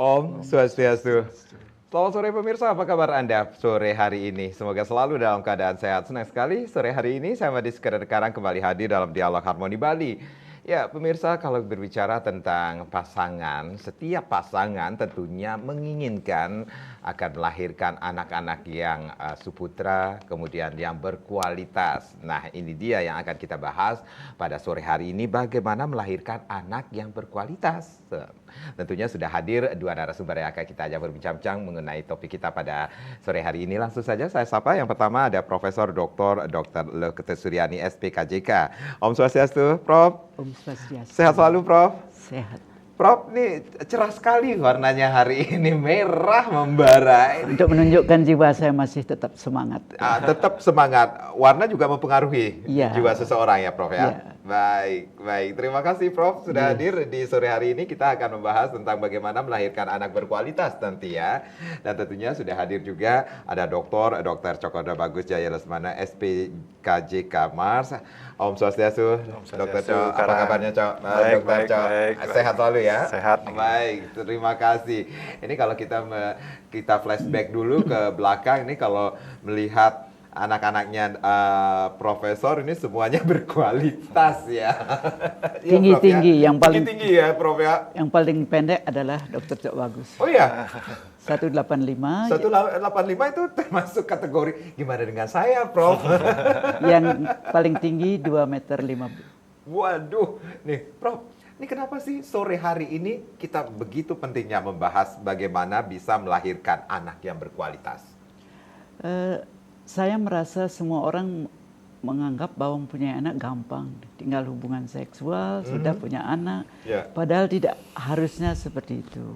Om Swastiastu. Selamat sore pemirsa, apa kabar Anda sore hari ini? Semoga selalu dalam keadaan sehat. Senang sekali sore hari ini saya Madi Sekarang kembali hadir dalam Dialog Harmoni Bali. Ya pemirsa, kalau berbicara tentang pasangan, setiap pasangan tentunya menginginkan akan melahirkan anak-anak yang suputra, kemudian yang berkualitas. Nah ini dia yang akan kita bahas pada sore hari ini, bagaimana melahirkan anak yang berkualitas. Tentunya sudah hadir dua narasumber yang akan kita ajak berbincang-bincang mengenai topik kita pada sore hari ini. Langsung saja saya sapa. Yang pertama ada Profesor Dr. Lekete Suryani SPKJK. Om Swastiastu, Prof. Om Swastiastu. Sehat selalu, Prof. Sehat. Prof, ini cerah sekali warnanya hari ini, merah membara. Untuk menunjukkan jiwa saya masih tetap semangat. Tetap semangat. Warna juga mempengaruhi jiwa seseorang ya, Prof ya. Ya. Baik. Terima kasih Prof sudah hadir di sore hari ini. Kita akan membahas tentang bagaimana melahirkan anak berkualitas nanti ya. Dan tentunya sudah hadir juga ada Dr. Cokoda Bagus Jaya Lesmana SPKJK Mars. Om Swastiastu, Dr. Cok. Apa kabarnya Cok? Baik. Sehat selalu ya? Sehat. Baik, terima kasih. Ini kalau kita flashback dulu ke belakang, ini kalau melihat anak-anaknya profesor ini semuanya berkualitas ya. Tinggi-tinggi, ya, yang paling tinggi ya, Prof ya. Yang paling pendek adalah Dr. Cok Bagus. Oh iya. 185. 185 itu termasuk kategori gimana dengan saya, Prof? Yang paling tinggi 2,5 meter. Waduh, nih, Prof. Ini kenapa sih sore hari ini kita begitu pentingnya membahas bagaimana bisa melahirkan anak yang berkualitas? Saya merasa semua orang menganggap bahwa mempunyai anak gampang, tinggal hubungan seksual, sudah punya anak. Padahal tidak harusnya seperti itu.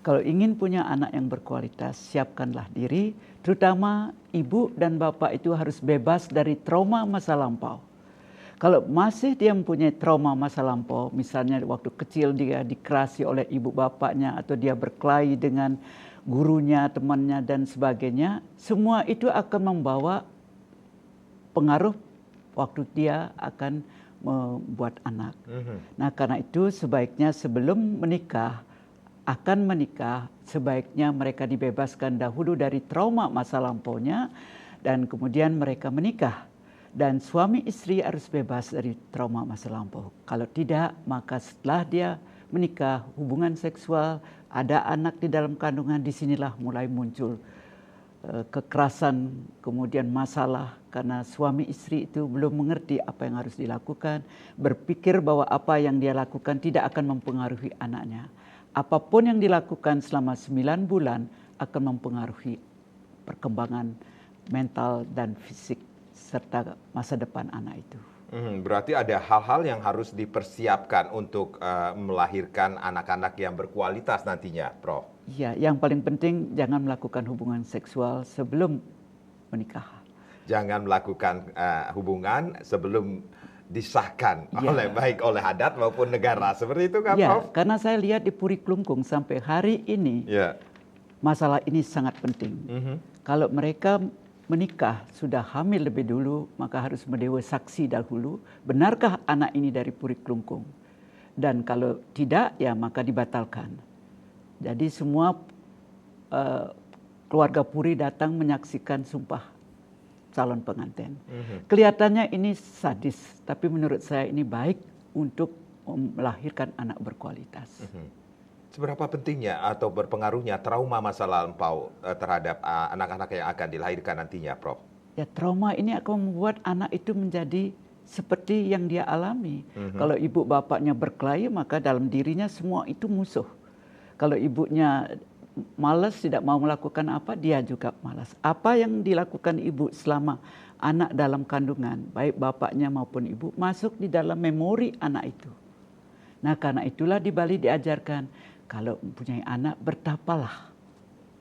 Kalau ingin punya anak yang berkualitas, siapkanlah diri, terutama ibu dan bapak itu harus bebas dari trauma masa lampau. Kalau masih dia mempunyai trauma masa lampau, misalnya waktu kecil dia dikerasi oleh ibu bapaknya atau dia berkelahi dengan gurunya, temannya dan sebagainya, semua itu akan membawa pengaruh waktu dia akan membuat anak. Nah, karena itu sebaiknya sebelum akan menikah, sebaiknya mereka dibebaskan dahulu dari trauma masa lampaunya dan kemudian mereka menikah. Dan suami istri harus bebas dari trauma masa lampau. Kalau tidak, maka setelah dia menikah, hubungan seksual, ada anak di dalam kandungan, disinilah mulai muncul kekerasan, kemudian masalah karena suami istri itu belum mengerti apa yang harus dilakukan, berpikir bahwa apa yang dia lakukan tidak akan mempengaruhi anaknya. Apapun yang dilakukan selama 9 bulan akan mempengaruhi perkembangan mental dan fisik serta masa depan anak itu. Berarti ada hal-hal yang harus dipersiapkan untuk melahirkan anak-anak yang berkualitas nantinya, Prof. Ya, yang paling penting jangan melakukan hubungan seksual sebelum menikah. Jangan melakukan hubungan sebelum disahkan baik oleh adat maupun negara. Seperti itu kan, Prof? Karena saya lihat di Puri Klungkung sampai hari ini masalah ini sangat penting. Kalau mereka menikah sudah hamil lebih dulu, maka harus mendewa saksi dahulu. Benarkah anak ini dari Puri Klungkung? Dan kalau tidak, ya maka dibatalkan. Jadi semua keluarga Puri datang menyaksikan sumpah calon pengantin. Kelihatannya ini sadis, tapi menurut saya ini baik untuk melahirkan anak berkualitas. Seberapa pentingnya atau berpengaruhnya trauma masa lampau terhadap anak-anak yang akan dilahirkan nantinya, Prof? Ya, trauma ini akan membuat anak itu menjadi seperti yang dia alami. Kalau ibu bapaknya berkelahi, maka dalam dirinya semua itu musuh. Kalau ibunya malas, tidak mau melakukan apa, dia juga malas. Apa yang dilakukan ibu selama anak dalam kandungan, baik bapaknya maupun ibu, masuk di dalam memori anak itu. Nah, karena itulah di Bali diajarkan, kalau mempunyai anak, bertapalah.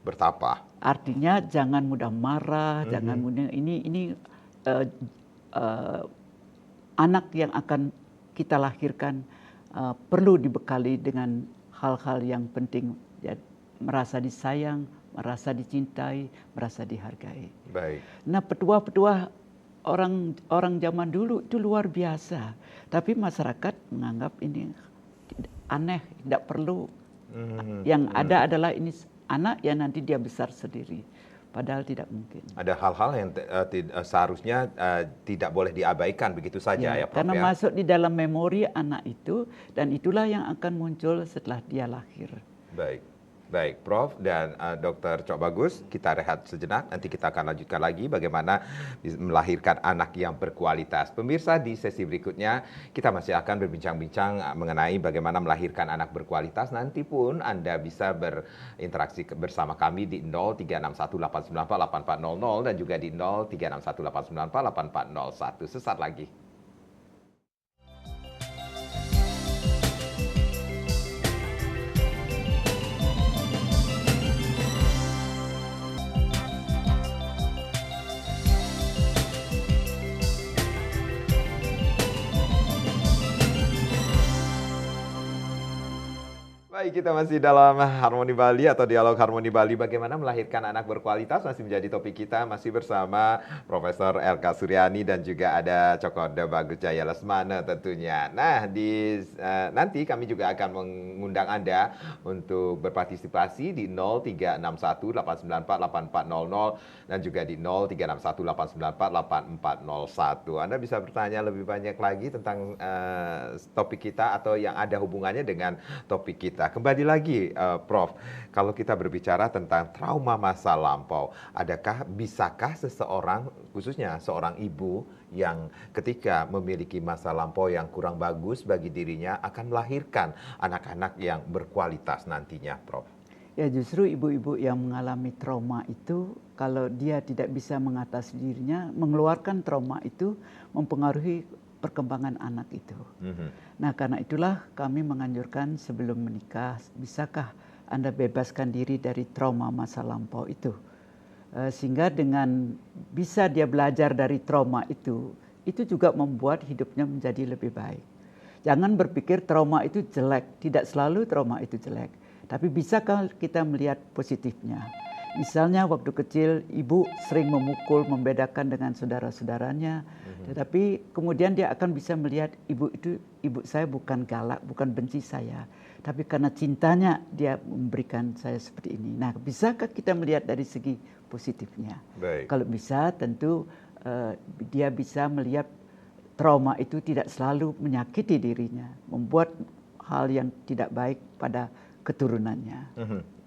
Bertapa. Artinya jangan mudah marah, jangan mudah ini anak yang akan kita lahirkan perlu dibekali dengan hal-hal yang penting. Ya, merasa disayang, merasa dicintai, merasa dihargai. Baik. Nah, petua-petua orang zaman dulu itu luar biasa. Tapi masyarakat menganggap ini aneh, tidak perlu. Yang ada adalah ini anak yang nanti dia besar sendiri. Padahal tidak mungkin. Ada hal-hal yang seharusnya tidak boleh diabaikan begitu saja ya Prof karena ya? masuk di dalam memori anak itu, dan itulah yang akan muncul setelah dia lahir. Baik Prof dan Dr. Cok Bagus, kita rehat sejenak, nanti kita akan lanjutkan lagi bagaimana melahirkan anak yang berkualitas. Pemirsa, di sesi berikutnya kita masih akan berbincang-bincang mengenai bagaimana melahirkan anak berkualitas. Nanti pun Anda bisa berinteraksi bersama kami di 0361894800 dan juga di 0361894801. Sesaat lagi. Baik, kita masih dalam Harmoni Bali atau Dialog Harmoni Bali. Bagaimana melahirkan anak berkualitas masih menjadi topik kita. Masih bersama Profesor LK Suryani dan juga ada Cokoda Bagus Jaya Lesmana tentunya. Nah, nanti kami juga akan mengundang Anda untuk berpartisipasi di 0361894800 dan juga di 0361894841. Anda bisa bertanya lebih banyak lagi tentang topik kita atau yang ada hubungannya dengan topik kita. Kembali lagi, Prof, kalau kita berbicara tentang trauma masa lampau, bisakah seseorang, khususnya seorang ibu yang ketika memiliki masa lampau yang kurang bagus bagi dirinya akan melahirkan anak-anak yang berkualitas nantinya, Prof? Ya, justru ibu-ibu yang mengalami trauma itu, kalau dia tidak bisa mengatasi dirinya, mengeluarkan trauma itu mempengaruhi perkembangan anak itu. Nah, karena itulah kami menganjurkan sebelum menikah, bisakah Anda bebaskan diri dari trauma masa lampau itu? Sehingga dengan bisa dia belajar dari trauma itu juga membuat hidupnya menjadi lebih baik. Jangan berpikir trauma itu jelek, tidak selalu trauma itu jelek. Tapi bisakah kita melihat positifnya? Misalnya waktu kecil ibu sering memukul, membedakan dengan saudara-saudaranya, tetapi kemudian dia akan bisa melihat ibu saya bukan galak, bukan benci saya, tapi karena cintanya dia memberikan saya seperti ini. Nah, bisakah kita melihat dari segi positifnya? Baik. Kalau bisa, tentu dia bisa melihat trauma itu tidak selalu menyakiti dirinya, membuat hal yang tidak baik pada keturunannya.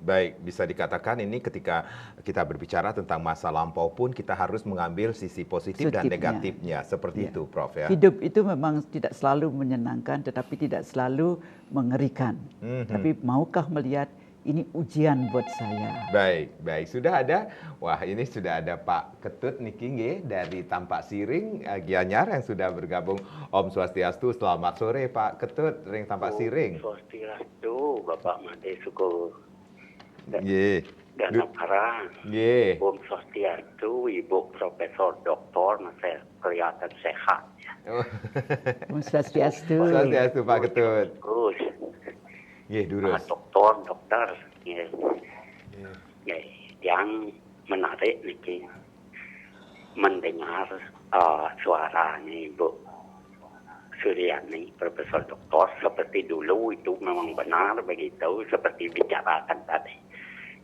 Baik, bisa dikatakan ini ketika kita berbicara tentang masa lampau pun kita harus mengambil sisi positif dan negatifnya. Seperti itu, Prof ya. Hidup itu memang tidak selalu menyenangkan, tetapi tidak selalu mengerikan. Tapi maukah melihat ini ujian buat saya? Baik. Sudah ada, ini sudah ada Pak Ketut Niki dari Tampak Siring, Gianyar yang sudah bergabung. Om Swastiastu, selamat sore Pak Ketut, Ring Tampak Siring. Om Swastiastu, Bapak Made Suko. Dan Parang. Om Swastiastu, Ibu Profesor Doktor, masih kelihatan sehat. Om Swastiastu. Om Swastiastu Pak Ketut. Durus. Dokter. Yang menarik nih, mendengar suaranya Ibu Suryani, Profesor Doktor, seperti dulu itu memang benar begitu, seperti bicarakan tadi.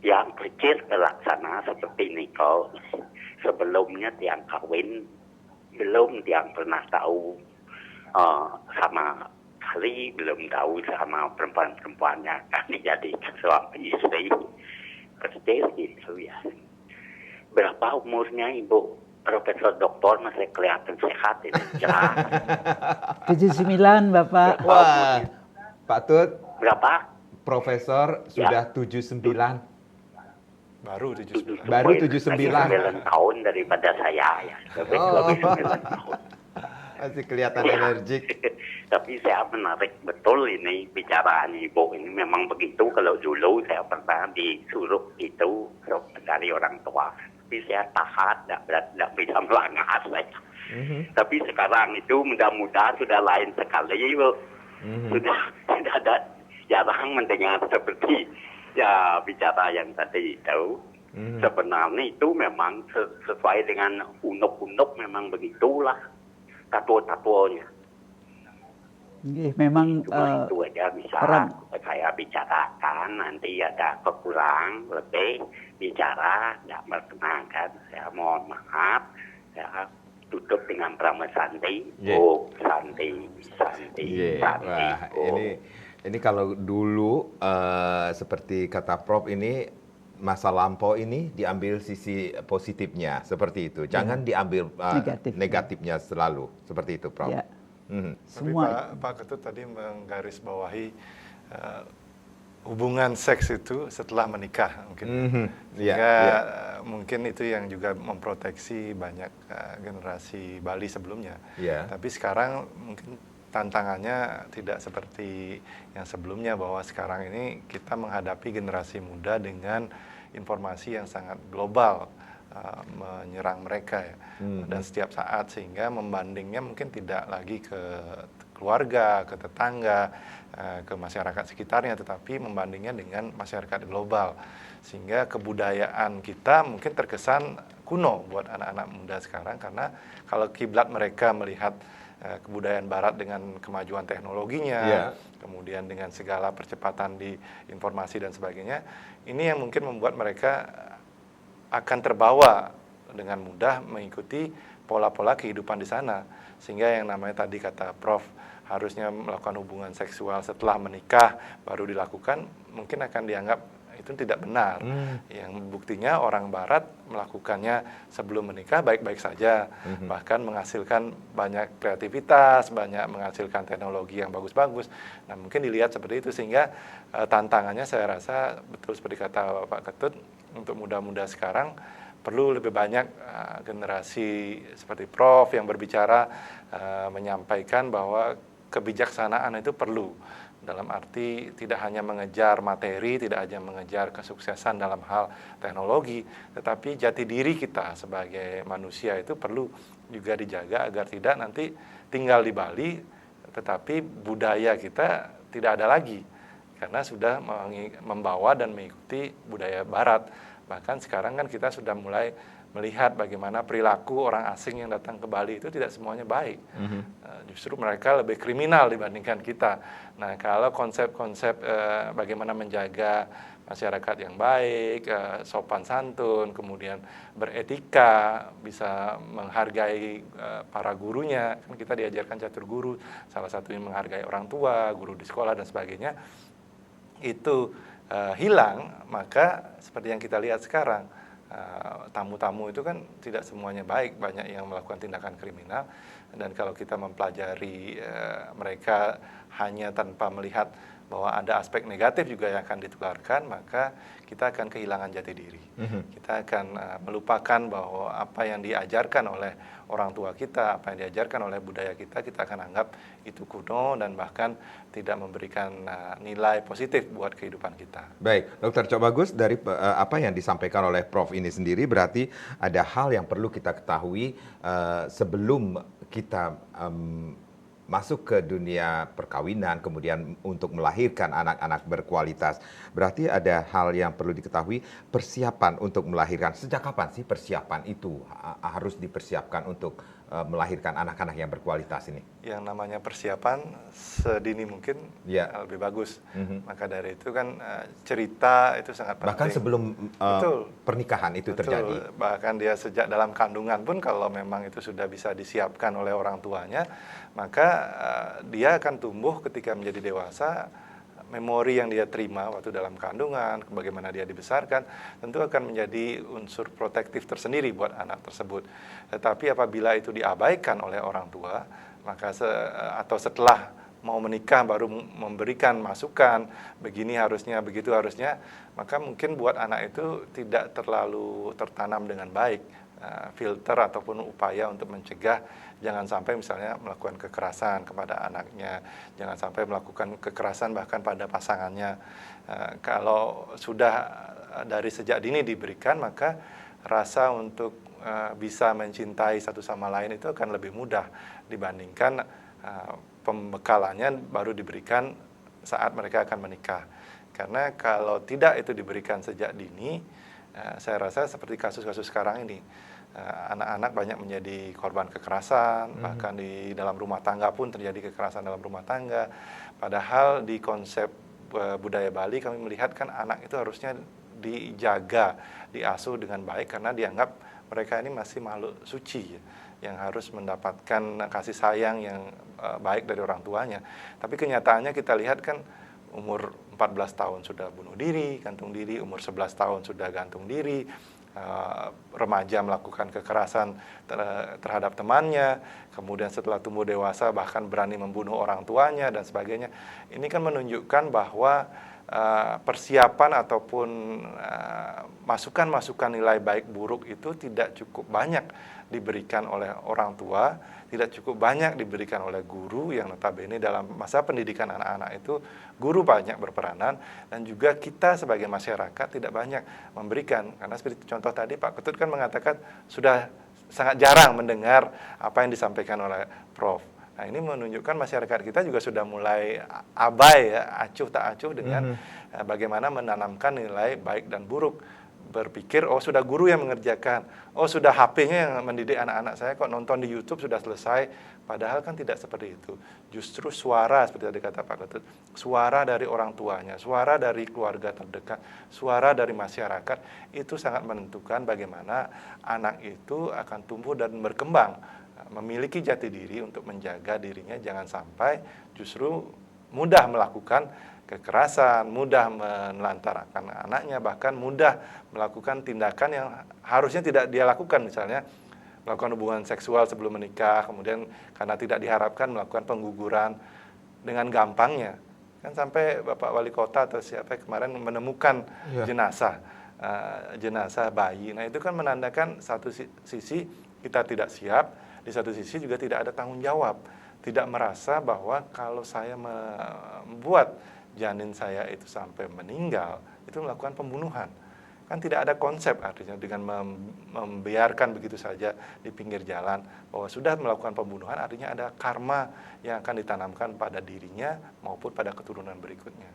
Yang kecil terlaksana seperti nikah. Sebelumnya tiang kawin, belum tiang pernah tahu sama kali, belum tahu sama perempuan-perempuannya akan dijadikan suami istri. Kecil gitu ya. Berapa umurnya Ibu Profesor Doktor, masih kelihatan sehat ini jelas. 79 Bapak. Wah, Pak Tut. Berapa? Profesor sudah 79. Baru 79. Baru 79. 9 tahun daripada saya ya. Lebih 9 tahun. Masih kelihatan energik. Tapi saya menarik betul ini bicaraan Ibu ini memang begitu. Kalau dulu saya pernah disuruh itu dari orang tua. Tapi saya tahan, tidak bisa melanggar saya. Tapi sekarang itu mudah-mudahan sudah lain sekali, Bu. Sudah ada jarang mendengar seperti ya bicara yang tadi itu. Sebenarnya itu memang sesuai dengan unuk-unuk memang begitulah tatuo-tatuonya. Memang Cuma itu aja bisa saya bicarakan, nanti ada kekurang lebih bicara nggak berkenan, saya mohon maaf, saya tutup dengan Brahma Santi. Oh, Santi, Santi, Santi. Wah, ini kalau dulu seperti kata Prof ini masa lampau ini diambil sisi positifnya seperti itu. Jangan diambil negatifnya selalu seperti itu, Prof. Ya. Tapi Pak Ketut tadi menggarisbawahi hubungan seks itu setelah menikah mungkin. Sehingga mungkin itu yang juga memproteksi banyak generasi Bali sebelumnya. Tapi sekarang mungkin tantangannya tidak seperti yang sebelumnya, bahwa sekarang ini kita menghadapi generasi muda dengan informasi yang sangat global menyerang mereka ya, dan setiap saat, sehingga membandingnya mungkin tidak lagi ke keluarga, ke tetangga, ke masyarakat sekitarnya, tetapi membandingnya dengan masyarakat global, sehingga kebudayaan kita mungkin terkesan kuno buat anak-anak muda sekarang, karena kalau kiblat mereka melihat kebudayaan Barat dengan kemajuan teknologinya, kemudian dengan segala percepatan di informasi dan sebagainya, ini yang mungkin membuat mereka akan terbawa dengan mudah mengikuti pola-pola kehidupan di sana, sehingga yang namanya tadi kata Prof, harusnya melakukan hubungan seksual setelah menikah baru dilakukan, mungkin akan dianggap itu tidak benar. Yang buktinya orang Barat melakukannya sebelum menikah baik-baik saja, bahkan menghasilkan banyak kreativitas, banyak menghasilkan teknologi yang bagus-bagus. Nah, mungkin dilihat seperti itu, sehingga tantangannya saya rasa betul seperti kata Pak Ketut, untuk muda-muda sekarang perlu lebih banyak generasi seperti Prof yang berbicara, menyampaikan bahwa kebijaksanaan itu perlu, dalam arti tidak hanya mengejar materi, tidak hanya mengejar kesuksesan dalam hal teknologi, tetapi jati diri kita sebagai manusia itu perlu juga dijaga agar tidak nanti tinggal di Bali tetapi budaya kita tidak ada lagi, karena sudah membawa dan mengikuti budaya Barat. Bahkan sekarang kan kita sudah mulai melihat bagaimana perilaku orang asing yang datang ke Bali itu tidak semuanya baik. Justru mereka lebih kriminal dibandingkan kita. Nah, kalau konsep-konsep bagaimana menjaga masyarakat yang baik, sopan santun, kemudian beretika, bisa menghargai para gurunya, kan kita diajarkan catur guru, salah satunya menghargai orang tua, guru di sekolah dan sebagainya, itu hilang, maka seperti yang kita lihat sekarang, tamu-tamu itu kan tidak semuanya baik, banyak yang melakukan tindakan kriminal, dan kalau kita mempelajari mereka hanya tanpa melihat bahwa ada aspek negatif juga yang akan ditularkan, maka kita akan kehilangan jati diri. Kita akan melupakan bahwa apa yang diajarkan oleh orang tua kita, apa yang diajarkan oleh budaya kita akan anggap itu kuno dan bahkan tidak memberikan nilai positif buat kehidupan kita. Baik, Dr. Cok Bagus, dari apa yang disampaikan oleh Prof ini sendiri, berarti ada hal yang perlu kita ketahui sebelum kita masuk ke dunia perkawinan, kemudian untuk melahirkan anak-anak berkualitas. Berarti ada hal yang perlu diketahui, persiapan untuk melahirkan. Sejak kapan sih persiapan itu harus dipersiapkan untuk melahirkan anak-anak yang berkualitas ini? Yang namanya persiapan sedini mungkin lebih bagus. Maka dari itu kan cerita itu sangat penting. Bahkan sebelum pernikahan itu terjadi. Bahkan dia sejak dalam kandungan pun kalau memang itu sudah bisa disiapkan oleh orang tuanya, maka dia akan tumbuh ketika menjadi dewasa. Memori yang dia terima waktu dalam kandungan, bagaimana dia dibesarkan, tentu akan menjadi unsur protektif tersendiri buat anak tersebut. Tetapi apabila itu diabaikan oleh orang tua, maka atau setelah mau menikah baru memberikan masukan, begini harusnya, begitu harusnya, maka mungkin buat anak itu tidak terlalu tertanam dengan baik filter ataupun upaya untuk mencegah jangan sampai misalnya melakukan kekerasan kepada anaknya, jangan sampai melakukan kekerasan bahkan pada pasangannya. Kalau sudah dari sejak dini diberikan, maka rasa untuk bisa mencintai satu sama lain itu akan lebih mudah dibandingkan pembekalannya baru diberikan saat mereka akan menikah. Karena kalau tidak itu diberikan sejak dini, saya rasa seperti kasus-kasus sekarang ini, anak-anak banyak menjadi korban kekerasan, bahkan di dalam rumah tangga pun terjadi kekerasan dalam rumah tangga. Padahal di konsep budaya Bali kami melihat kan anak itu harusnya dijaga, diasuh dengan baik karena dianggap mereka ini masih makhluk suci yang harus mendapatkan kasih sayang yang baik dari orang tuanya. Tapi kenyataannya kita lihat kan umur 14 tahun sudah bunuh diri, gantung diri, umur 11 tahun sudah gantung diri, remaja melakukan kekerasan terhadap temannya, kemudian setelah tumbuh dewasa bahkan berani membunuh orang tuanya dan sebagainya. Ini kan menunjukkan bahwa persiapan ataupun masukan-masukan nilai baik buruk itu tidak cukup banyak diberikan oleh orang tua, tidak cukup banyak diberikan oleh guru yang notabene dalam masa pendidikan anak-anak itu guru banyak berperanan, dan juga kita sebagai masyarakat tidak banyak memberikan. Karena seperti contoh tadi Pak Ketut kan mengatakan sudah sangat jarang mendengar apa yang disampaikan oleh Prof. Nah, ini menunjukkan masyarakat kita juga sudah mulai abai ya, acuh tak acuh dengan bagaimana menanamkan nilai baik dan buruk. Berpikir, oh sudah guru yang mengerjakan, oh sudah HP-nya yang mendidik anak-anak saya, kok nonton di YouTube sudah selesai. Padahal kan tidak seperti itu. Justru suara, seperti tadi kata Pak Ketut, suara dari orang tuanya, suara dari keluarga terdekat, suara dari masyarakat, itu sangat menentukan bagaimana anak itu akan tumbuh dan berkembang, memiliki jati diri untuk menjaga dirinya, jangan sampai justru mudah melakukan kekerasan, mudah menelantarkan anaknya, bahkan mudah melakukan tindakan yang harusnya tidak dia lakukan, misalnya melakukan hubungan seksual sebelum menikah, kemudian karena tidak diharapkan melakukan pengguguran dengan gampangnya. Kan sampai Bapak Wali Kota atau siapa kemarin menemukan jenazah bayi. Nah, itu kan menandakan satu sisi kita tidak siap, di satu sisi juga tidak ada tanggung jawab, tidak merasa bahwa kalau saya membuat janin saya itu sampai meninggal, itu melakukan pembunuhan. Kan tidak ada konsep artinya dengan membiarkan begitu saja di pinggir jalan, bahwa sudah melakukan pembunuhan artinya ada karma yang akan ditanamkan pada dirinya maupun pada keturunan berikutnya.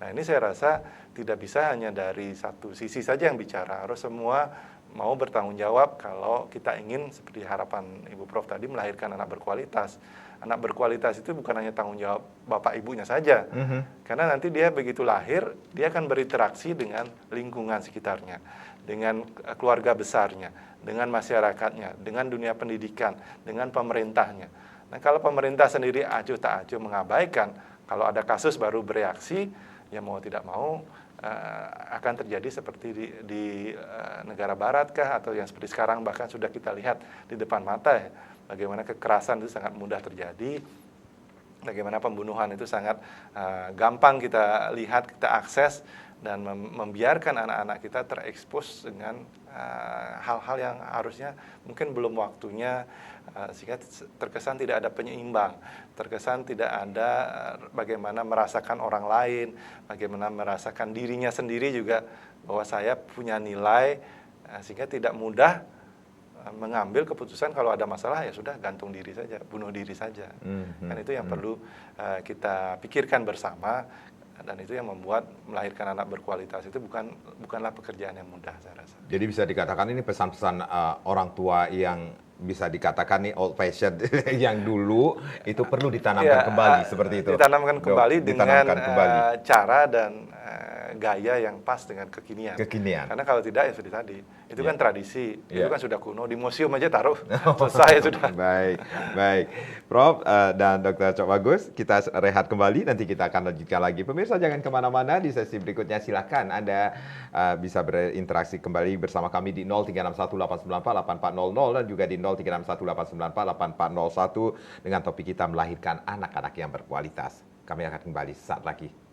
Nah, ini saya rasa tidak bisa hanya dari satu sisi saja yang bicara, harus semua mau bertanggung jawab kalau kita ingin seperti harapan Ibu Prof tadi melahirkan anak berkualitas. Anak berkualitas itu bukan hanya tanggung jawab bapak ibunya saja, karena nanti dia begitu lahir, dia akan berinteraksi dengan lingkungan sekitarnya, dengan keluarga besarnya, dengan masyarakatnya, dengan dunia pendidikan, dengan pemerintahnya. Nah, kalau pemerintah sendiri acuh tak acuh mengabaikan, kalau ada kasus baru bereaksi, ya mau tidak mau akan terjadi seperti di negara barat kah, atau yang seperti sekarang bahkan sudah kita lihat di depan mata ya. Bagaimana kekerasan itu sangat mudah terjadi, bagaimana pembunuhan itu sangat gampang kita lihat, kita akses, dan membiarkan anak-anak kita terekspos dengan hal-hal yang harusnya mungkin belum waktunya, sehingga terkesan tidak ada penyeimbang, terkesan tidak ada bagaimana merasakan orang lain, bagaimana merasakan dirinya sendiri juga, bahwa saya punya nilai, sehingga tidak mudah mengambil keputusan kalau ada masalah ya sudah gantung diri saja, bunuh diri saja. Kan itu yang perlu kita pikirkan bersama, dan itu yang membuat melahirkan anak berkualitas itu bukanlah pekerjaan yang mudah, saya rasa. Jadi bisa dikatakan ini pesan-pesan orang tua yang bisa dikatakan nih old fashion yang dulu itu perlu ditanamkan kembali seperti itu. Ditanamkan kembali dengan cara dan gaya yang pas dengan kekinian. Karena kalau tidak ya seperti tadi, itu kan tradisi, itu kan sudah kuno, di museum aja taruh, selesai sudah. Baik. Prof dan Dr. Cok Bagus, kita rehat kembali, nanti kita akan lanjutkan lagi. Pemirsa jangan kemana-mana, di sesi berikutnya silakan Anda bisa berinteraksi kembali bersama kami di 0361894800 dan juga di 0361894801 dengan topik kita melahirkan anak-anak yang berkualitas. Kami akan kembali saat lagi.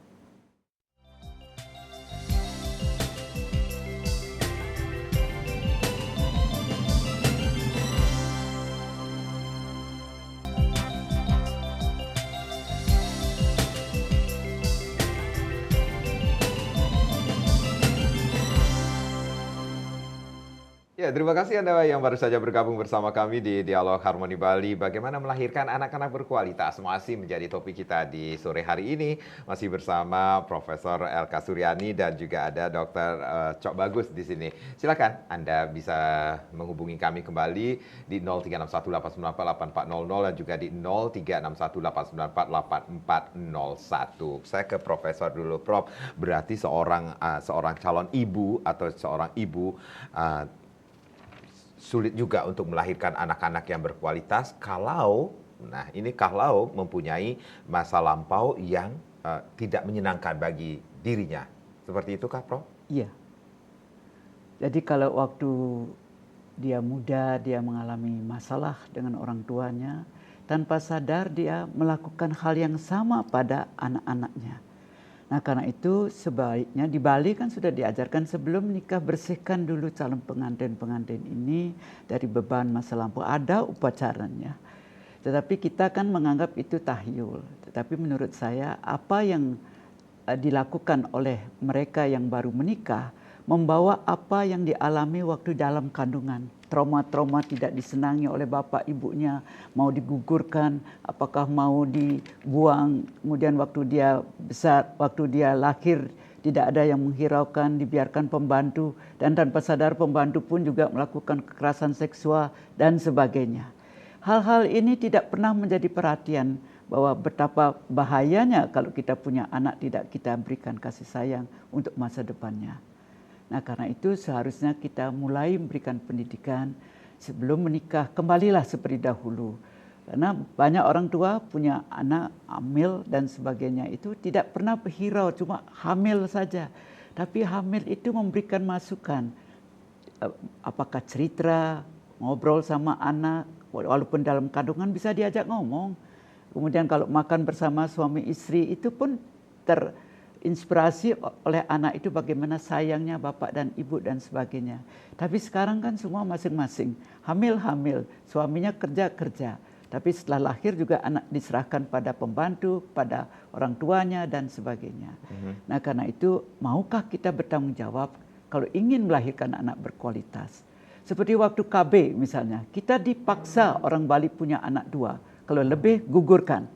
Ya, terima kasih Anda yang baru saja bergabung bersama kami di Dialog Harmoni Bali. Bagaimana melahirkan anak-anak berkualitas masih menjadi topik kita di sore hari ini. Masih bersama Profesor Elka Suryani dan juga ada Dr. Cok Bagus di sini. Silakan Anda bisa menghubungi kami kembali di 0361894800 dan juga di 0361894841. Saya ke Profesor dulu, Prof. Berarti seorang calon ibu atau seorang ibu sulit juga untuk melahirkan anak-anak yang berkualitas kalau mempunyai masa lampau yang tidak menyenangkan bagi dirinya. Seperti itu kah, Prof? Iya. Jadi kalau waktu dia muda, dia mengalami masalah dengan orang tuanya, tanpa sadar dia melakukan hal yang sama pada anak-anaknya. Nah, karena itu sebaiknya di Bali kan sudah diajarkan sebelum nikah bersihkan dulu calon pengantin-pengantin ini dari beban masa lampau. Ada upacaranya. Tetapi kita kan menganggap itu tahyul. Tetapi menurut saya apa yang dilakukan oleh mereka yang baru menikah membawa apa yang dialami waktu dalam kandungan. Trauma-trauma tidak disenangi oleh bapak ibunya, mau digugurkan, apakah mau dibuang, kemudian waktu dia besar, waktu dia lahir tidak ada yang menghiraukan, dibiarkan pembantu, dan tanpa sadar pembantu pun juga melakukan kekerasan seksual dan sebagainya. Hal-hal ini tidak pernah menjadi perhatian bahwa betapa bahayanya kalau kita punya anak tidak kita berikan kasih sayang untuk masa depannya. Nah, karena itu seharusnya kita mulai memberikan pendidikan sebelum menikah. Kembalilah seperti dahulu. Karena banyak orang tua punya anak hamil dan sebagainya itu tidak pernah berhirau, cuma hamil saja. Tapi hamil itu memberikan masukan. Apakah cerita, ngobrol sama anak, walaupun dalam kandungan bisa diajak ngomong. Kemudian kalau makan bersama suami istri itu pun terinspirasi oleh anak itu bagaimana sayangnya bapak dan ibu dan sebagainya. Tapi sekarang kan semua masing-masing. Hamil-hamil, suaminya kerja-kerja. Tapi setelah lahir juga anak diserahkan pada pembantu, pada orang tuanya dan sebagainya. Nah, karena itu maukah kita bertanggung jawab kalau ingin melahirkan anak berkualitas? Seperti waktu KB misalnya, kita dipaksa orang Bali punya anak 2. Kalau lebih gugurkan.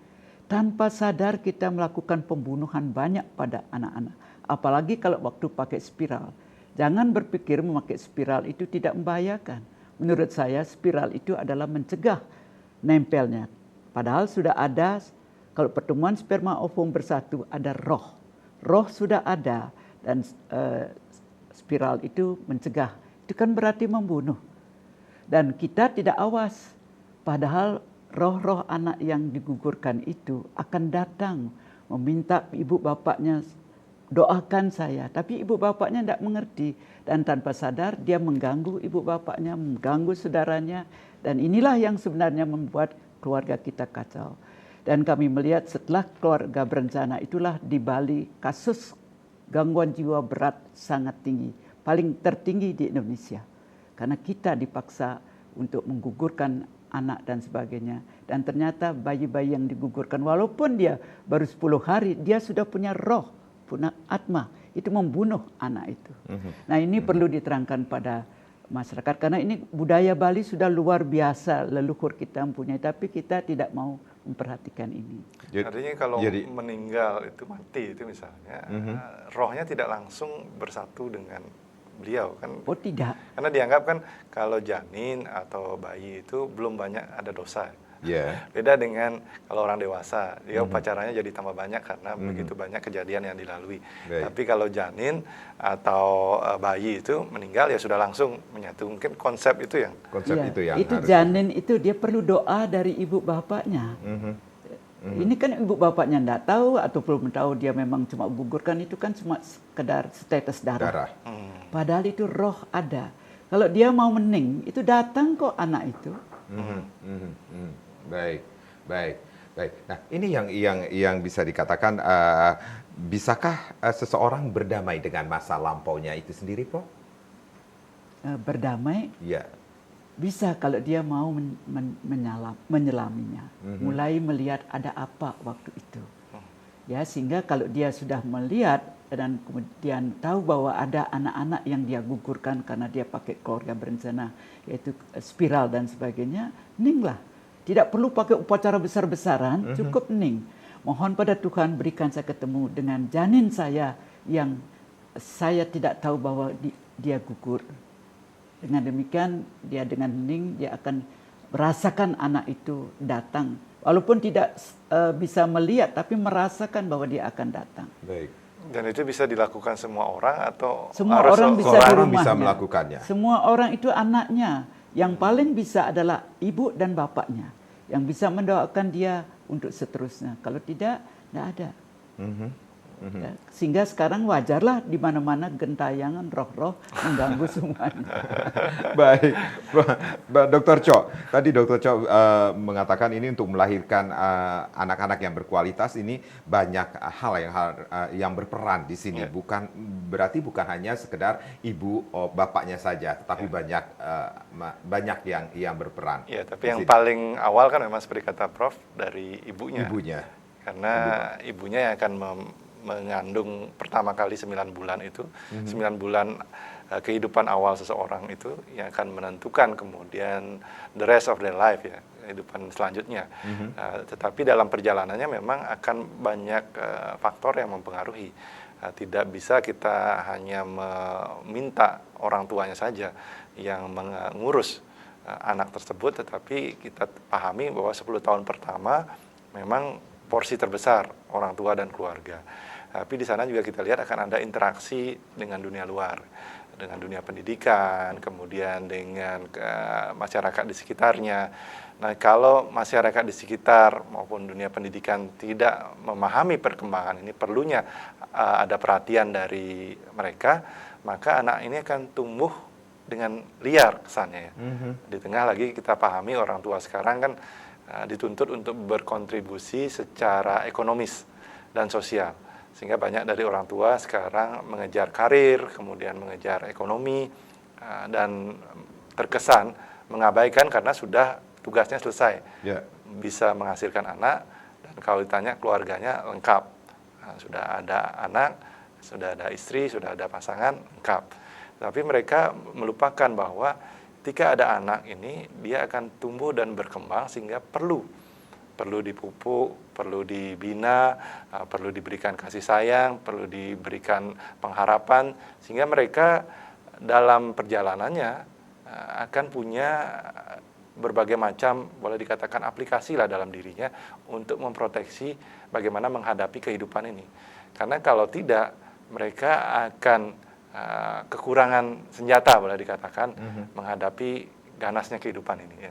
Tanpa sadar kita melakukan pembunuhan banyak pada anak-anak. Apalagi kalau waktu pakai spiral. Jangan berpikir memakai spiral itu tidak membahayakan. Menurut saya spiral itu adalah mencegah nempelnya. Padahal sudah ada, kalau pertemuan sperma ovum bersatu ada roh. Roh sudah ada dan spiral itu mencegah. Itu kan berarti membunuh. Dan kita tidak awas. Padahal roh-roh anak yang digugurkan itu akan datang meminta ibu bapaknya doakan saya. Tapi ibu bapaknya tidak mengerti. Dan tanpa sadar dia mengganggu ibu bapaknya, mengganggu saudaranya. Dan inilah yang sebenarnya membuat keluarga kita kacau. Dan kami melihat setelah keluarga berencana itulah di Bali kasus gangguan jiwa berat sangat tinggi. Paling tertinggi di Indonesia. Karena kita dipaksa untuk menggugurkan anak dan sebagainya. Dan ternyata bayi-bayi yang digugurkan walaupun dia baru 10 hari, dia sudah punya roh, punya atma. Itu membunuh anak itu. Nah, ini perlu diterangkan pada masyarakat. Karena ini budaya Bali sudah luar biasa leluhur kita mempunyai. Tapi kita tidak mau memperhatikan ini. Artinya kalau meninggal itu mati itu misalnya, rohnya tidak langsung bersatu dengan beliau kan? Oh tidak. Karena dianggap kan kalau janin atau bayi itu belum banyak ada dosa. Beda dengan kalau orang dewasa, dia upacaranya jadi tambah banyak karena begitu banyak kejadian yang dilalui. Tapi kalau janin atau bayi itu meninggal ya sudah langsung menyatu. Mungkin konsep itu yang itu janin itu dia perlu doa dari ibu bapaknya. Ini kan ibu bapaknya tidak tahu atau belum tahu, dia memang cuma gugurkan, itu kan cuma sekedar setetes darah. Padahal itu roh ada. Kalau dia mau mening, itu datang kok anak itu. Baik. Nah, ini yang bisa dikatakan, bisakah seseorang berdamai dengan masa lampaunya itu sendiri, Prof? Berdamai? Iya. Bisa kalau dia mau menyelaminya. Mulai melihat ada apa waktu itu. Ya, sehingga kalau dia sudah melihat dan kemudian tahu bahwa ada anak-anak yang dia gugurkan karena dia pakai keluarga berencana, yaitu spiral dan sebagainya, ninglah. Tidak perlu pakai upacara besar-besaran, cukup ning. Mohon pada Tuhan berikan saya ketemu dengan janin saya yang saya tidak tahu bahwa dia gugur. Dengan demikian dia dengan hening dia akan merasakan anak itu datang. Walaupun tidak bisa melihat tapi merasakan bahwa dia akan datang. Baik. Dan itu bisa dilakukan semua orang atau semua orang bisa di rumahnya. Bisa melakukannya. Semua orang itu anaknya. Yang paling bisa adalah ibu dan bapaknya yang bisa mendoakan dia untuk seterusnya. Kalau tidak ada. Ya, sehingga sekarang wajarlah di mana-mana gentayangan roh-roh mengganggu semuanya. Baik, Dr. Cho. Tadi Dr. Cho mengatakan ini untuk melahirkan anak-anak yang berkualitas ini banyak hal yang berperan di sini. Berarti bukan hanya sekedar ibu bapaknya saja, tetapi banyak yang berperan. Ya, tapi yang paling awal kan memang seperti kata Prof dari ibunya. Karena ibunya yang akan mengandung pertama kali 9 bulan itu, 9 bulan kehidupan awal seseorang itu yang akan menentukan kemudian the rest of their life ya, kehidupan selanjutnya. Tetapi dalam perjalanannya memang akan banyak faktor yang mempengaruhi. Tidak bisa kita hanya meminta orang tuanya saja yang mengurus anak tersebut, tetapi kita pahami bahwa 10 tahun pertama memang porsi terbesar orang tua dan keluarga. Tapi di sana juga kita lihat akan ada interaksi dengan dunia luar, dengan dunia pendidikan, kemudian dengan masyarakat di sekitarnya. Nah, kalau masyarakat di sekitar maupun dunia pendidikan tidak memahami perkembangan ini, perlunya ada perhatian dari mereka, maka anak ini akan tumbuh dengan liar kesannya ya. Di tengah lagi kita pahami orang tua sekarang kan dituntut untuk berkontribusi secara ekonomis dan sosial. Sehingga banyak dari orang tua sekarang mengejar karir, kemudian mengejar ekonomi, dan terkesan mengabaikan karena sudah tugasnya selesai. Bisa menghasilkan anak, dan kalau ditanya keluarganya lengkap. Sudah ada anak, sudah ada istri, sudah ada pasangan, lengkap. Tapi mereka melupakan bahwa ketika ada anak ini, dia akan tumbuh dan berkembang sehingga perlu dipupuk, perlu dibina, perlu diberikan kasih sayang, perlu diberikan pengharapan, sehingga mereka dalam perjalanannya akan punya berbagai macam, boleh dikatakan aplikasi lah dalam dirinya untuk memproteksi bagaimana menghadapi kehidupan ini. Karena kalau tidak, mereka akan kekurangan senjata, boleh dikatakan, menghadapi ganasnya kehidupan ini.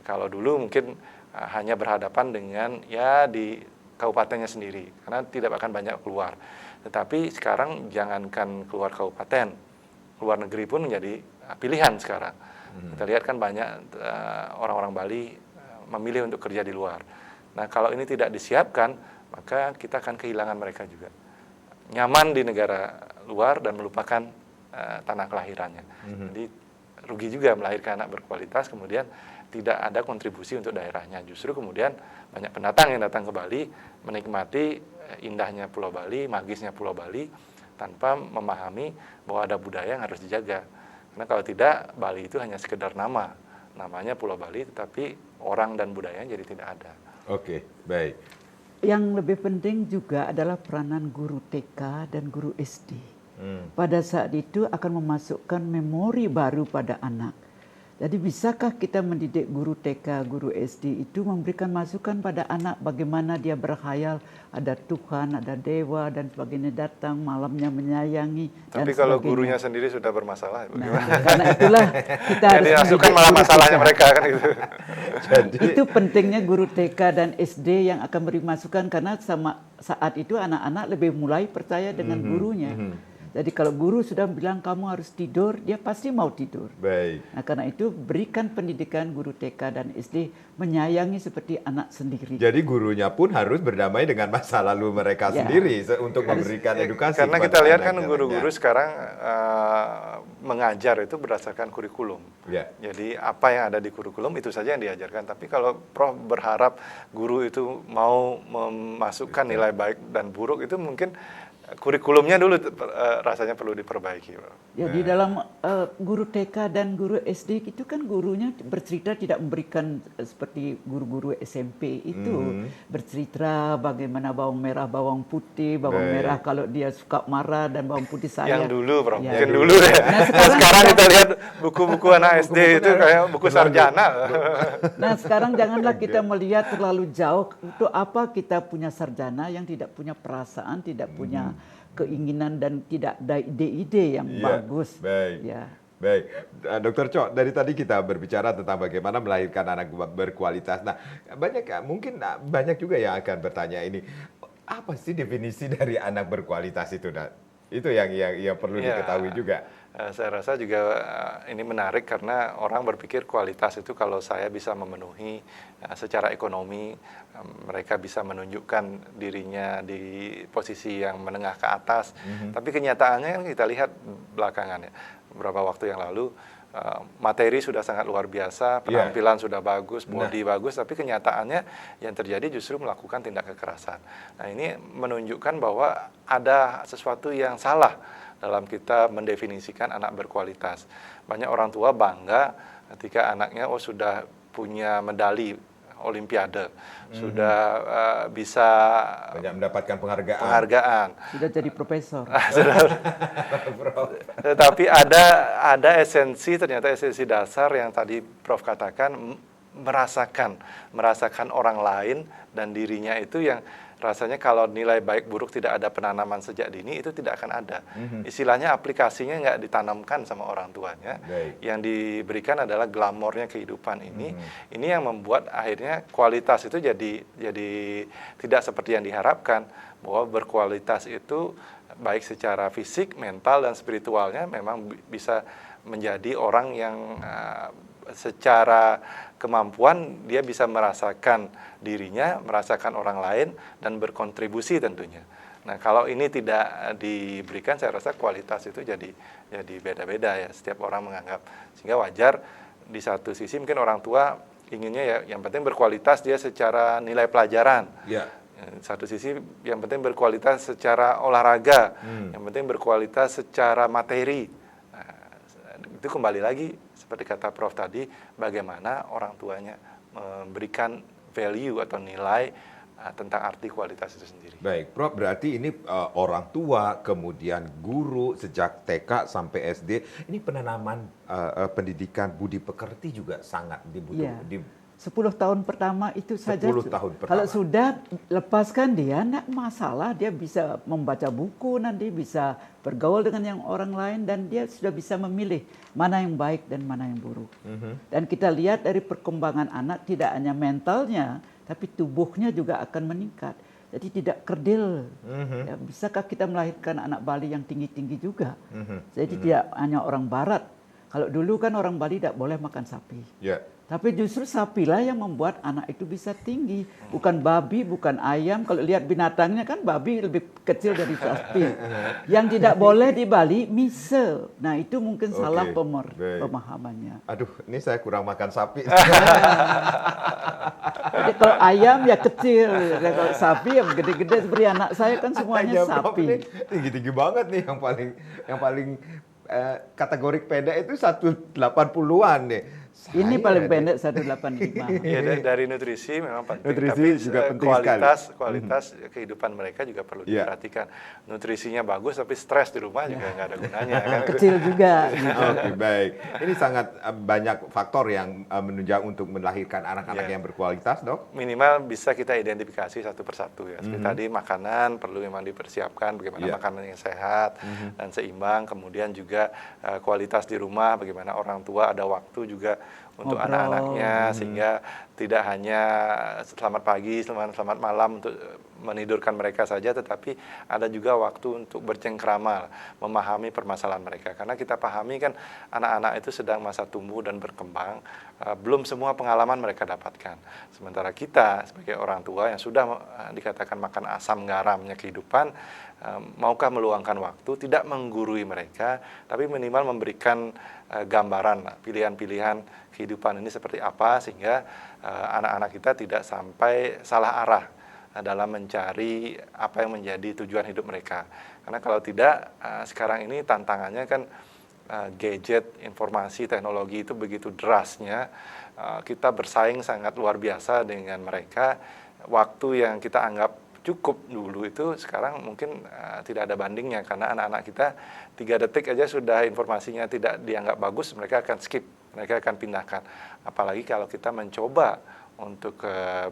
Kalau dulu mungkin hanya berhadapan dengan ya di kabupatennya sendiri, karena tidak akan banyak keluar. Tetapi sekarang jangankan keluar kabupaten, luar negeri pun menjadi pilihan sekarang. Kita lihat kan banyak orang-orang Bali memilih untuk kerja di luar. Nah, kalau ini tidak disiapkan, maka kita akan kehilangan mereka juga. Nyaman di negara luar dan melupakan tanah kelahirannya. Jadi rugi juga melahirkan anak berkualitas, kemudian tidak ada kontribusi untuk daerahnya. Justru kemudian banyak pendatang yang datang ke Bali menikmati indahnya Pulau Bali, magisnya Pulau Bali, tanpa memahami bahwa ada budaya yang harus dijaga. Karena kalau tidak, Bali itu hanya sekedar namanya Pulau Bali, tetapi orang dan budayanya jadi tidak ada. Oke, baik. Yang lebih penting juga adalah peranan guru TK dan guru SD. Pada saat itu akan memasukkan memori baru pada anak. Jadi bisakah kita mendidik guru TK, guru SD itu memberikan masukan pada anak bagaimana dia berkhayal ada Tuhan, ada dewa dan sebagainya datang malamnya menyayangi. Tapi kalau gurunya sendiri sudah bermasalah, nah, karena itulah kita harus dimasukkan malah masalahnya mereka kan itu. Itu pentingnya guru TK dan SD yang akan beri masukan karena saat itu anak-anak lebih mulai percaya dengan gurunya. Jadi kalau guru sudah bilang kamu harus tidur, dia pasti mau tidur. Baik. Nah, karena itu berikan pendidikan guru TK dan SD menyayangi seperti anak sendiri. Jadi gurunya pun harus berdamai dengan masa lalu mereka sendiri untuk memberikan edukasi. Karena kita lihat kan guru-guru sekarang mengajar itu berdasarkan kurikulum. Jadi apa yang ada di kurikulum itu saja yang diajarkan. Tapi kalau Prof berharap guru itu mau memasukkan nilai baik dan buruk, itu mungkin kurikulumnya dulu rasanya perlu diperbaiki. Ya, di dalam guru TK dan guru SD itu kan gurunya bercerita tidak memberikan seperti guru-guru SMP itu bercerita bagaimana bawang merah, bawang putih, bawang merah kalau dia suka marah dan bawang putih saya. Yang dulu, Prof. Ya. Mungkin dulu ya. Nah, sekarang kita lihat buku-buku anak SD itu kayak buku sarjana. Nah, sekarang janganlah kita melihat terlalu jauh. Untuk apa kita punya sarjana yang tidak punya perasaan, tidak punya keinginan dan tidak ada ide-ide yang bagus. Baik. Ya. Baik, Dokter Cho, dari tadi kita berbicara tentang bagaimana melahirkan anak berkualitas. Nah, mungkin banyak juga yang akan bertanya ini, apa sih definisi dari anak berkualitas itu? Nah, itu yang perlu diketahui juga. Saya rasa juga ini menarik karena orang berpikir kualitas itu kalau saya bisa memenuhi secara ekonomi, mereka bisa menunjukkan dirinya di posisi yang menengah ke atas. Tapi kenyataannya kan kita lihat belakangan ya, beberapa waktu yang lalu materi sudah sangat luar biasa, penampilan sudah bagus, body bagus, tapi kenyataannya yang terjadi justru melakukan tindak kekerasan. Nah, ini menunjukkan bahwa ada sesuatu yang salah dalam kita mendefinisikan anak berkualitas. Banyak orang tua bangga ketika anaknya sudah punya medali Olimpiade, sudah bisa banyak mendapatkan penghargaan. Sudah jadi profesor. Tetapi ada ternyata esensi dasar yang tadi Prof katakan, merasakan orang lain dan dirinya itu yang rasanya kalau nilai baik buruk tidak ada penanaman sejak dini itu tidak akan ada. Istilahnya aplikasinya nggak ditanamkan sama orang tuanya. Yang diberikan adalah glamornya kehidupan ini. Ini yang membuat akhirnya kualitas itu jadi tidak seperti yang diharapkan. Bahwa berkualitas itu baik secara fisik, mental dan spiritualnya memang bisa menjadi orang yang secara kemampuan dia bisa merasakan dirinya, merasakan orang lain, dan berkontribusi tentunya. Nah, kalau ini tidak diberikan, saya rasa kualitas itu jadi beda-beda ya. Setiap orang menganggap, sehingga wajar di satu sisi mungkin orang tua inginnya ya yang penting berkualitas dia secara nilai pelajaran. Satu sisi yang penting berkualitas secara olahraga, yang penting berkualitas secara materi. Nah, itu kembali lagi seperti kata Prof tadi, bagaimana orang tuanya memberikan value atau nilai tentang arti kualitas itu sendiri. Baik, Prof, berarti ini orang tua, kemudian guru sejak TK sampai SD, ini penanaman pendidikan budi pekerti juga sangat dibutuhkan. 10 tahun pertama itu saja. 10 tahun pertama. Kalau sudah lepaskan dia, enggak masalah. Dia bisa membaca buku, nanti bisa bergaul dengan yang orang lain, dan dia sudah bisa memilih mana yang baik dan mana yang buruk. Dan kita lihat dari perkembangan anak, tidak hanya mentalnya, tapi tubuhnya juga akan meningkat. Jadi tidak kerdil. Ya, bisakah kita melahirkan anak Bali yang tinggi-tinggi juga? Jadi tidak hanya orang Barat. Kalau dulu kan orang Bali tidak boleh makan sapi. Tapi justru sapilah yang membuat anak itu bisa tinggi. Bukan babi, bukan ayam. Kalau lihat binatangnya kan babi lebih kecil dari sapi. Yang tidak boleh di Bali, mise. Nah, itu mungkin salah pemahamannya. Aduh, ini saya kurang makan sapi. Jadi kalau ayam ya kecil. Kalau sapi ya gede-gede seperti anak saya kan semuanya sapi. Tinggi-tinggi banget nih yang paling kategori pendek itu 180-an nih. Ini paling pendek 185. Ya, dari nutrisi memang penting. Nutrisi tapi juga penting sekali. Kualitas kehidupan mereka juga perlu diperhatikan. Nutrisinya bagus tapi stres di rumah juga nggak ada gunanya. Kan? Kecil juga. Oke, baik. Ini sangat banyak faktor yang menunjang untuk melahirkan anak-anak yang berkualitas, Dok. Minimal bisa kita identifikasi satu persatu ya. Seperti tadi makanan perlu memang dipersiapkan bagaimana makanan yang sehat dan seimbang. Kemudian juga kualitas di rumah, bagaimana orang tua ada waktu juga untuk anak-anaknya, sehingga tidak hanya selamat pagi, selamat malam untuk menidurkan mereka saja, tetapi ada juga waktu untuk bercengkrama, memahami permasalahan mereka. Karena kita pahami kan anak-anak itu sedang masa tumbuh dan berkembang, belum semua pengalaman mereka dapatkan. Sementara kita sebagai orang tua yang sudah dikatakan makan asam garamnya kehidupan, maukah meluangkan waktu, tidak menggurui mereka, tapi minimal memberikan gambaran, pilihan-pilihan kehidupan ini seperti apa, sehingga anak-anak kita tidak sampai salah arah dalam mencari apa yang menjadi tujuan hidup mereka. Karena kalau tidak, sekarang ini tantangannya kan gadget, informasi, teknologi itu begitu derasnya, kita bersaing sangat luar biasa dengan mereka. Waktu yang kita anggap cukup dulu itu sekarang mungkin tidak ada bandingnya, karena anak-anak kita 3 detik aja sudah informasinya tidak dianggap bagus, mereka akan skip, mereka akan pindahkan. Apalagi kalau kita mencoba untuk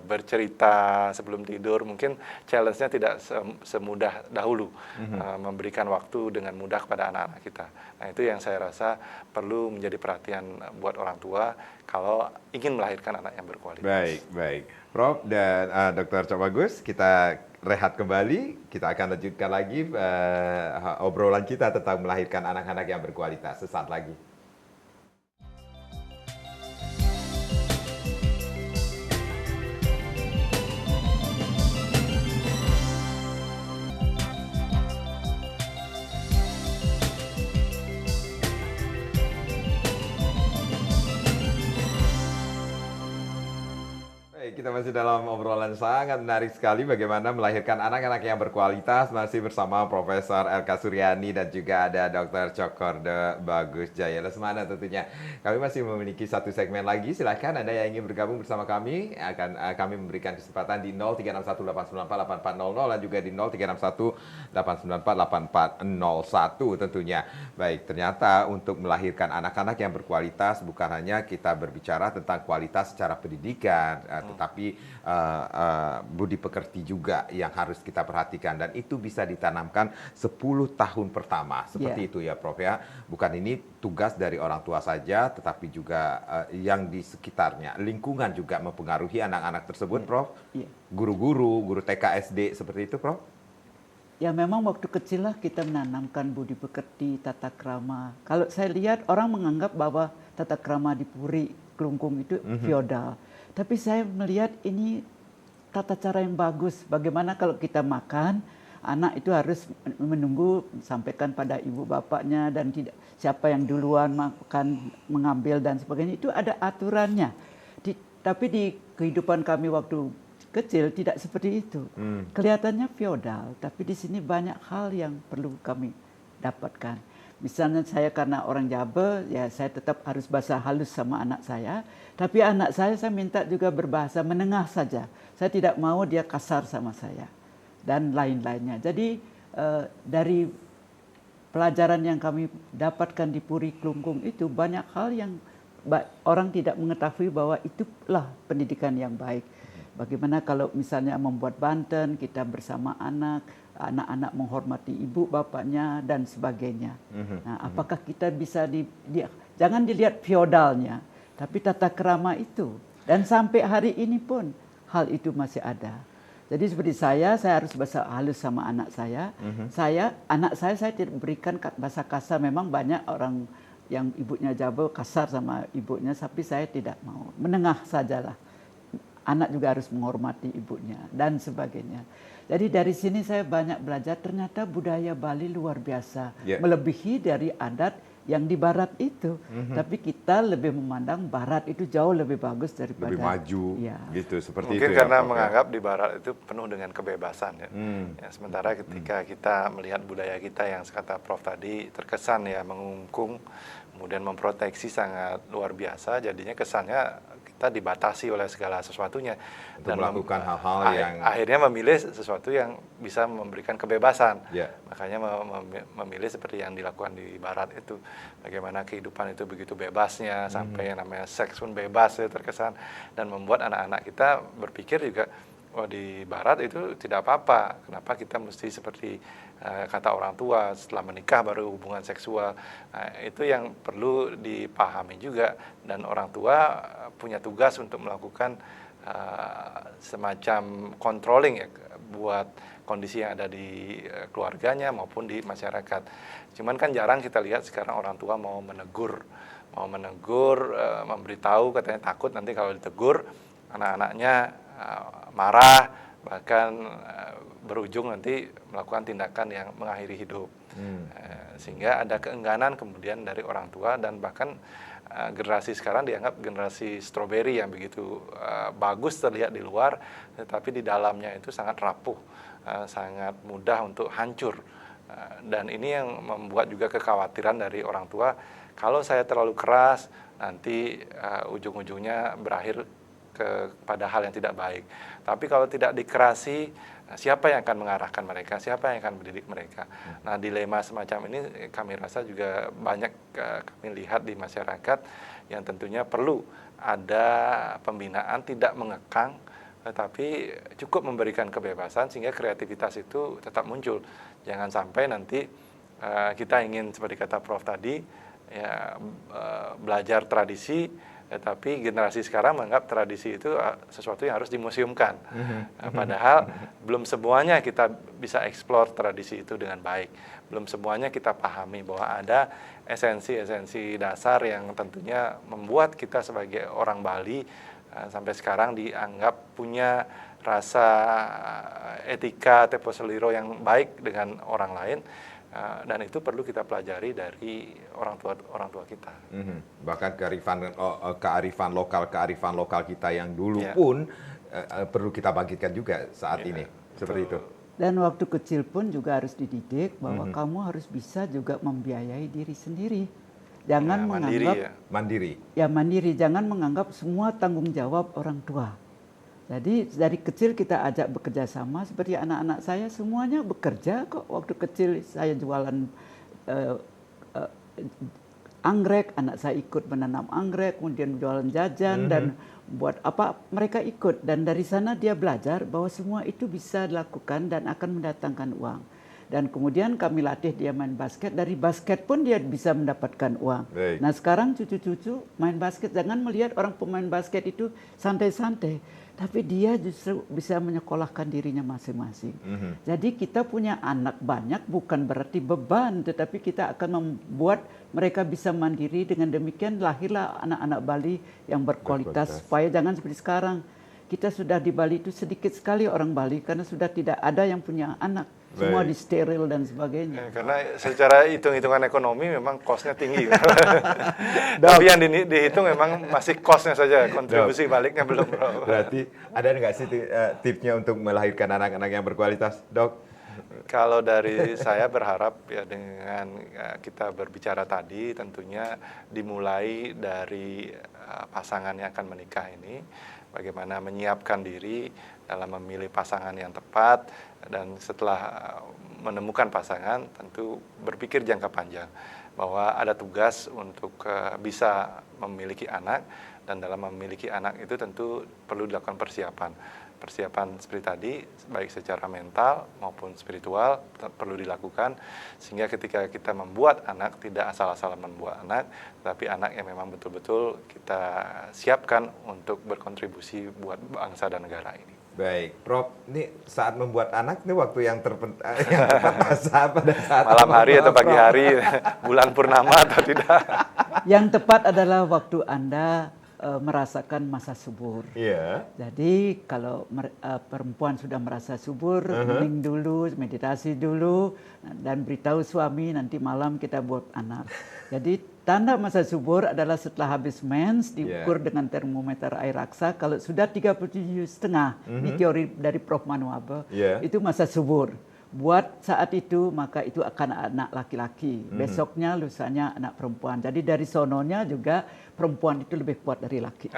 bercerita sebelum tidur, mungkin challenge-nya tidak semudah dahulu memberikan waktu dengan mudah kepada anak-anak kita. Nah, itu yang saya rasa perlu menjadi perhatian buat orang tua kalau ingin melahirkan anak yang berkualitas. Baik. Prof dan Dr. Cok Bagus, kita rehat kembali. Kita akan lanjutkan lagi obrolan kita tentang melahirkan anak-anak yang berkualitas sesaat lagi. Kita masih dalam obrolan sangat menarik sekali bagaimana melahirkan anak-anak yang berkualitas, masih bersama Profesor Elka Suryani dan juga ada Dr. Cokorda Bagus Jaya Lesmana tentunya. Kami masih memiliki satu segmen lagi, silakan Anda yang ingin bergabung bersama kami, akan kami memberikan kesempatan di 036189484400 dan juga di 036189484401 tentunya. Baik, ternyata untuk melahirkan anak-anak yang berkualitas bukan hanya kita berbicara tentang kualitas secara pendidikan, tetapi budi pekerti juga yang harus kita perhatikan, dan itu bisa ditanamkan 10 tahun pertama seperti itu ya Prof ya. Bukan ini tugas dari orang tua saja, tetapi juga yang di sekitarnya, lingkungan juga mempengaruhi anak-anak tersebut Prof. Guru-guru, guru TK SD seperti itu Prof. Ya memang waktu kecil lah kita menanamkan budi pekerti, tata krama. Kalau saya lihat orang menganggap bahwa tata krama di Puri Klungkung itu feodal. Tapi saya melihat ini tata cara yang bagus. Bagaimana kalau kita makan, anak itu harus menunggu sampaikan pada ibu bapaknya, dan tidak siapa yang duluan makan mengambil dan sebagainya. Itu ada aturannya. Tapi di kehidupan kami waktu kecil tidak seperti itu. Kelihatannya feodal, tapi di sini banyak hal yang perlu kami dapatkan. Misalnya saya karena orang Jawa, ya saya tetap harus bahasa halus sama anak saya. Tapi anak saya minta juga berbahasa menengah saja. Saya tidak mau dia kasar sama saya. Dan lain-lainnya. Jadi dari pelajaran yang kami dapatkan di Puri Klungkung itu, banyak hal yang orang tidak mengetahui bahwa itulah pendidikan yang baik. Bagaimana kalau misalnya membuat banten, kita bersama anak-anak menghormati ibu bapaknya dan sebagainya. Nah, apakah kita bisa jangan dilihat feodalnya, tapi tata krama itu. Dan sampai hari ini pun hal itu masih ada. Jadi seperti saya harus bahasa halus sama anak saya. Anak saya tidak berikan bahasa kasar. Memang banyak orang yang ibunya Jawa kasar sama ibunya, tapi saya tidak mau. Menengah sajalah. Anak juga harus menghormati ibunya dan sebagainya. Jadi dari sini saya banyak belajar, ternyata budaya Bali luar biasa, melebihi dari adat yang di Barat itu. Tapi kita lebih memandang Barat itu jauh lebih bagus daripada lebih maju, gitu seperti mungkin itu. Mungkin karena menganggap di Barat itu penuh dengan kebebasan ya. Sementara ketika kita melihat budaya kita yang kata Prof tadi terkesan ya mengungkung, kemudian memproteksi sangat luar biasa, jadinya kesannya kita dibatasi oleh segala sesuatunya dan melakukan hal-hal yang akhirnya memilih sesuatu yang bisa memberikan kebebasan. Makanya memilih seperti yang dilakukan di Barat itu, bagaimana kehidupan itu begitu bebasnya, sampai yang namanya seks pun bebas ya, terkesan, dan membuat anak-anak kita berpikir juga, oh di Barat itu tidak apa-apa, kenapa kita mesti seperti kata orang tua setelah menikah baru hubungan seksual. Nah, itu yang perlu dipahami juga, dan orang tua punya tugas untuk melakukan semacam controlling ya buat kondisi yang ada di keluarganya maupun di masyarakat. Cuman kan jarang kita lihat sekarang orang tua mau menegur, memberitahu, katanya takut nanti kalau ditegur anak-anaknya marah, bahkan berujung nanti melakukan tindakan yang mengakhiri hidup. Sehingga ada keengganan kemudian dari orang tua, dan bahkan generasi sekarang dianggap generasi stroberi yang begitu bagus terlihat di luar, tetapi di dalamnya itu sangat rapuh, sangat mudah untuk hancur. Dan ini yang membuat juga kekhawatiran dari orang tua, kalau saya terlalu keras, nanti ujung-ujungnya berakhir kepada hal yang tidak baik. Tapi kalau tidak dikerasi, siapa yang akan mengarahkan mereka, siapa yang akan mendidik mereka. Nah, dilema semacam ini kami rasa juga banyak kami lihat di masyarakat, yang tentunya perlu ada pembinaan, tidak mengekang, tetapi cukup memberikan kebebasan sehingga kreativitas itu tetap muncul. Jangan sampai nanti kita ingin, seperti kata Prof tadi, ya, belajar tradisi, tapi generasi sekarang menganggap tradisi itu sesuatu yang harus dimuseumkan. Padahal belum semuanya kita bisa eksplor tradisi itu dengan baik. Belum semuanya kita pahami bahwa ada esensi-esensi dasar yang tentunya membuat kita sebagai orang Bali sampai sekarang dianggap punya rasa etika tempo seliro yang baik dengan orang lain. Dan itu perlu kita pelajari dari orang tua kita. Bahkan kearifan lokal kita yang dulu pun perlu kita bangkitkan juga saat ini, seperti itu. Dan waktu kecil pun juga harus dididik bahwa kamu harus bisa juga membiayai diri sendiri. Jangan menganggap mandiri. Jangan menganggap semua tanggung jawab orang tua. Jadi dari kecil kita ajak bekerja sama, seperti anak-anak saya semuanya bekerja kok. Waktu kecil saya jualan anggrek, anak saya ikut menanam anggrek, kemudian jualan jajan dan buat apa, mereka ikut. Dan dari sana dia belajar bahwa semua itu bisa dilakukan dan akan mendatangkan uang. Dan kemudian kami latih dia main basket, dari basket pun dia bisa mendapatkan uang. Baik. Nah sekarang cucu-cucu main basket, jangan melihat orang pemain basket itu santai-santai, tapi dia justru bisa menyekolahkan dirinya masing-masing. Jadi kita punya anak banyak bukan berarti beban, tetapi kita akan membuat mereka bisa mandiri. Dengan demikian lahirlah anak-anak Bali yang berkualitas. Supaya jangan seperti sekarang. Kita sudah di Bali itu sedikit sekali orang Bali karena sudah tidak ada yang punya anak. Semua di steril dan sebagainya. Karena secara hitung-hitungan ekonomi memang cost-nya tinggi. Tapi yang dihitung memang masih cost-nya saja, kontribusi baliknya belum. Berarti ada nggak sih tipsnya untuk melahirkan anak-anak yang berkualitas, Dok? Kalau dari saya berharap ya dengan kita berbicara tadi, tentunya dimulai dari pasangan yang akan menikah ini, bagaimana menyiapkan diri dalam memilih pasangan yang tepat, dan setelah menemukan pasangan tentu berpikir jangka panjang bahwa ada tugas untuk bisa memiliki anak, dan dalam memiliki anak itu tentu perlu dilakukan persiapan seperti tadi, baik secara mental maupun spiritual perlu dilakukan, sehingga ketika kita membuat anak tidak asal-asalan membuat anak, tapi anak yang memang betul-betul kita siapkan untuk berkontribusi buat bangsa dan negara ini. Baik, Prof, ini saat membuat anak ini waktu yang tepat pada saat malam hari atau pagi hari, bulan purnama atau tidak? Yang tepat adalah waktu Anda merasakan masa subur. Jadi kalau perempuan sudah merasa subur, hening dulu, meditasi dulu, dan beritahu suami nanti malam kita buat anak. Jadi tanda masa subur adalah setelah habis mens, diukur dengan termometer air raksa. Kalau sudah 37,5, ini teori dari Prof. Manuabe, itu masa subur. Buat saat itu, maka itu akan anak laki-laki. Besoknya, lusanya anak perempuan. Jadi dari sononya juga perempuan itu lebih kuat dari laki.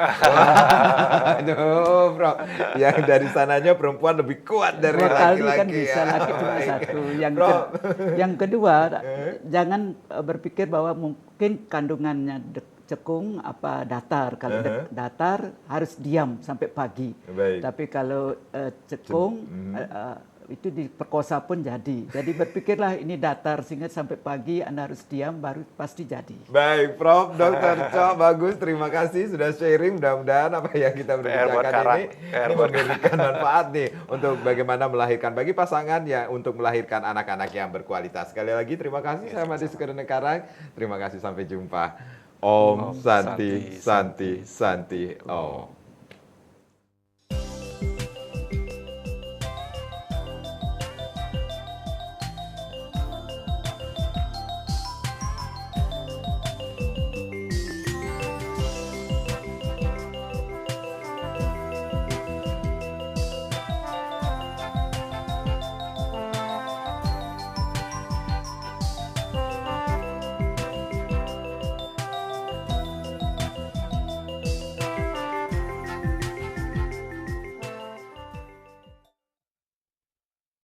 Aduh, Bro. Yang dari sananya perempuan lebih kuat dari laki-laki. Kan bisa, laki cuma satu. Yang kedua, jangan berpikir bahwa mungkin kandungannya cekung apa datar. Kalau datar harus diam sampai pagi. Tapi kalau cekung itu diperkosa pun jadi. Jadi berpikirlah ini datar sehingga sampai pagi Anda harus diam baru pasti jadi. Baik, Prof. Dr. Cho, bagus. Terima kasih sudah sharing. Mudah-mudahan apa yang kita berbicarakan ini memberikan manfaat nih untuk bagaimana melahirkan bagi pasangan ya, untuk melahirkan anak-anak yang berkualitas. Sekali lagi terima kasih sama Madi Sekedene Karang. Terima kasih, sampai jumpa. Om Santi Santi Santi Om.